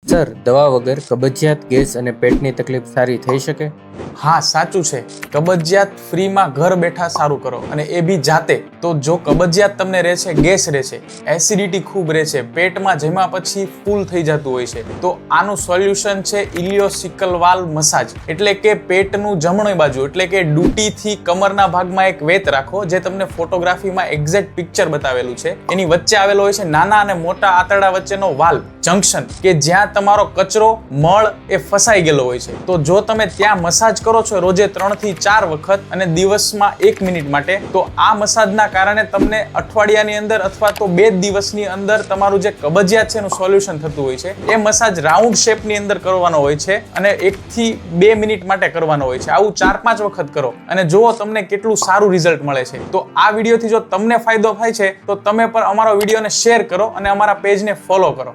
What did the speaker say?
Sir, દવા વગર કબજિયાત, ગેસ અને પેટની તકલીફ સારી થઈ શકે? હા, સાચું છે. કબજિયાત ફ્રીમાં ઘર બેઠા સારું કરો, અને એ બી જાતે. તો જો કબજિયાત તમને રહે છે, ગેસ રહે છે, એસિડિટી ખૂબ રહે છે, પેટમાં જેમાં પછી ફૂલ થઈ જતું હોય છે, તો આનું સોલ્યુશન છે ઇલિયોસિકલ વાલ્વ મસાજ. એટલે કે પેટનું જમણી બાજુ એટલે કે ડૂટીથી કમરના ભાગમાં એક વેત રાખો, જે તમને ફોટોગ્રાફીમાં એક્ઝેક્ટ પિક્ચર બતાવેલું છે. એની વચ્ચે આવેલો હોય છે નાના અને મોટા આંતરડા વચ્ચેનો વાલ્વ જંક્શન, કે જ્યાં તમારો કચરો મળ એ ફસાઈ ગયેલો હોય છે. તો જો તમે ત્યાં મસાજ કરો છો રોજે 3 થી 4 વખત અને દિવસમાં 1 મિનિટ માટે, તો આ મસાજના કારણે તમને અઠવાડિયાની અંદર અથવા તો 2 દિવસની અંદર તમારું જે કબજિયાત છે એનું સોલ્યુશન થતું હોય છે. એ મસાજ રાઉન્ડ શેપની અંદર કરવાનો હોય છે અને 1 થી 2 મિનિટ માટે કરવાનો હોય છે. આવું 4-5 વખત કરો અને જુઓ તમને કેટલું સારું રિઝલ્ટ મળે છે. તો આ વિડીયોથી જો તમને ફાયદો થાય છે તો તમે પણ અમારો વિડીયોને શેર કરો અને અમારા પેજને ફોલો કરો.